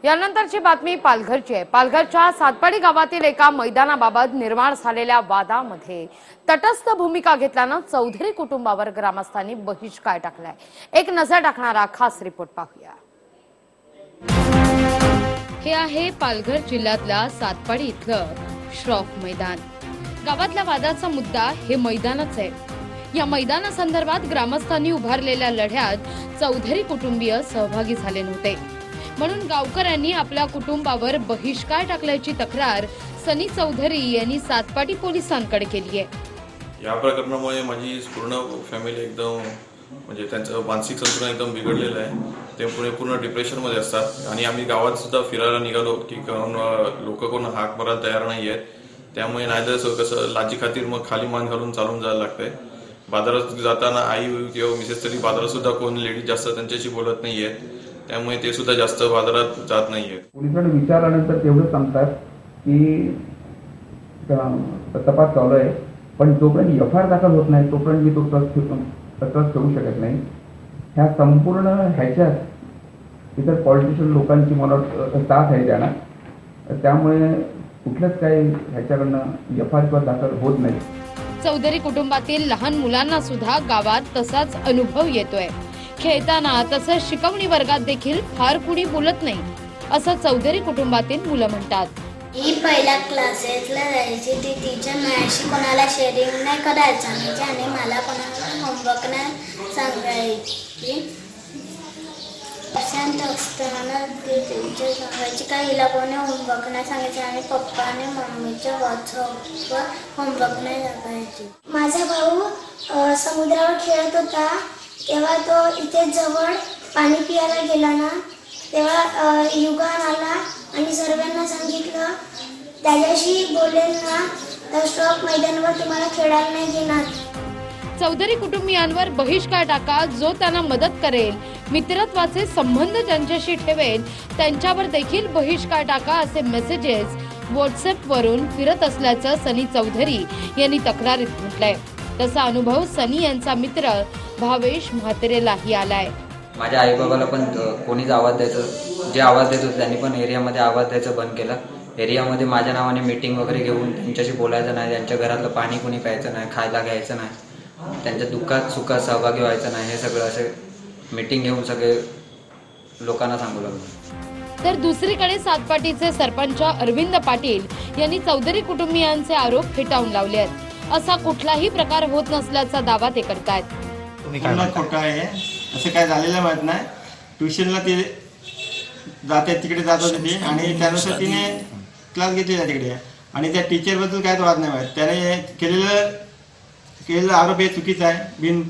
यानंतरची बातमी पालघरची आहे। पालघरच्या सातपाडी गावातील एका मैदानाबाबत निर्माण झालेल्या वादामध्ये तटस्थ भूमिका घेतल्यानं चौधरी कुटुंबावर ग्रामस्थांनी बहिष्कार टाकलाय। एक नजर टाकणारा खास रिपोर्ट पाहूया। हे आहे पालघर जिल्ह्यातल्या सातपाडी इथलं श्रॉफ मैदान। गावातल्या वादाचा मुद्दा हे मैदानच आहे। या मैदानासंदर्भात ग्रामस्थांनी उभारलेल्या लढ्यात चौधरी कुटुंबीय सहभागी झाले नव्हते, म्हणून गावकऱ्यांनी आपल्या कुटुंबावर बहिष्कार टाकल्याची तक्रार सनी चौधरी यांनी सातपाडी पोलिसांकडे केली आहे। या प्रकरणामुळे माझी पूर्ण फॅमिली एकदम म्हणजे त्यांचं मानसिक संतुलन एकदम बिघडलेलं आहे। ते पूर्ण डिप्रेशनमध्ये असतात आणि आम्ही गावात सुद्धा फिरायला निघालो की लोक कोण हाक मारायला तयार नाही आहेत। त्यामुळे नाहीतर कसं लाजी खातीर मग खाली मान घालून चालून जायला लागतंय। बाजारात जाताना आई किंवा मिसेस तरी बाजारात सुद्धा कोण लेडीज जास्त त्यांच्याशी बोलत नाहीयेत, त्यामुळे ते सुद्धा जास्त बाजारात जात नाहीयेत। पोलिसांनी विचारल्यानंतर तेवढं सांगतात की तपास चालू आहे, पण जोपर्यंत एफआयआर दाखल होत नाही तोपर्यंत मी तो ट्रस्ट ठेवू शकत नाही। ह्या संपूर्ण ह्याच्यात इतर पॉलिटिशियन लोकांची मला साथ आहे त्यांना, त्यामुळे कुठलंच काही ह्याच्याकडनं एफआयआर दाखल होत नाही। चौधरी कुटुंबातील लहान मुलांना सुद्धा गावात तसाच अनुभव येतोय। खेळताना तसंच शिकवणी वर्गात देखील फार कुणी बोलत नाही, असं चौधरी कुटुंबातील मुलं म्हणतात। ही पहिल्या क्लासेसला जायची, ती टीचर माझ्याशी कोणाला शेअरिंग नाही करायचं आणि मला कोणाला होमवर्क नाही सांगायची। शांत असताना ती टीचर सांगायची का हिला कोणी होमवर्क नाही सांगायचं आणि पप्पा आणि मम्मीच्या व्हॉट्सअपवर होमवर्क नाही सांगायची। माझा भाऊ समुद्रावर खेळत होता, तेव्हा तो इथे जवळ पाणी पियाला गेला ना, तेव्हा युगान आला आणि सर्वांना सांगितलं त्याच्याशी बोलेल ना तर स्ट्रॉक मैदानावर तुम्हाला खेळायला नाही घेणार। चौधरी कुटुंबियांवर बहिष्कार टाका, जो त्यांना मदत करेल, मित्रत्वाचे संबंध ज्यांच्याशी ठेवेल त्यांच्यावर देखील बहिष्कार टाका, असे मेसेजेस व्हॉट्सअपवरून फिरत असल्याचं सनी चौधरी यांनी तक्रारीत म्हटलंय। तसा अनुभव सनी यांचा मित्र भावेश म्हात्रेलाही आलाय। माझ्या आई बाबाला पण कोणीच आवाज द्यायचं, जे आवाज देत होते त्यांनी पण एरियामध्ये आवाज द्यायचं बंद केलं। एरियामध्ये माझ्या नावाने मीटिंग वगैरे घेऊन त्यांच्याशी बोलायचं नाही, त्यांच्या घरातलं पाणी कोणी प्यायचं नाही, खायला घ्यायचं नाही, त्यांच्या दुःखात सुखात सहभागी व्हायचं नाही, हे सगळं असे मीटिंग घेऊन सगळे लोकांना सांगू लागलो। तर दुसरीकडे सातपाटीचे सरपंच अरविंद पाटील यांनी चौधरी कुटुंबियांचे आरोप फेटाळून लावले आहेत। असा कुठलाही प्रकार होत नसल्याचा दावा ते करतायत। खोटं आहे, असं काय झालेलं माहित नाही। ट्युशनला ते तिकडे जात होते ती आणि त्यानुसार तिने क्लास घेतलेला तिकडे आणि त्या टीचरबद्दल काय वाद नाही माहित। त्याने केलेला आरोप हे चुकीचा आहे,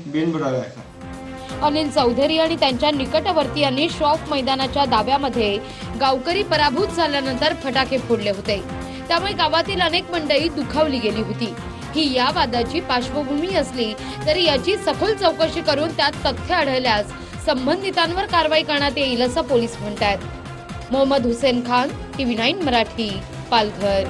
बिनबुडाला आहे। अनिल चौधरी आणि त्यांच्या निकटवर्तीयांनी श्रॉफ मैदानाच्या दाव्यामध्ये गावकरी पराभूत झाल्यानंतर फटाके फोडले होते, त्यामुळे गावातील अनेक मंडळी दुखावली गेली होती। ही या वादाची पार्श्वभूमी असली तरी याची सखोल चौकशी करून त्यात तथ्य आढळल्यास संबंधितांवर कारवाई करण्यात येईल, असं पोलीस म्हणतात। मोहम्मद हुसेन खान, TV9 मराठी, पालघर।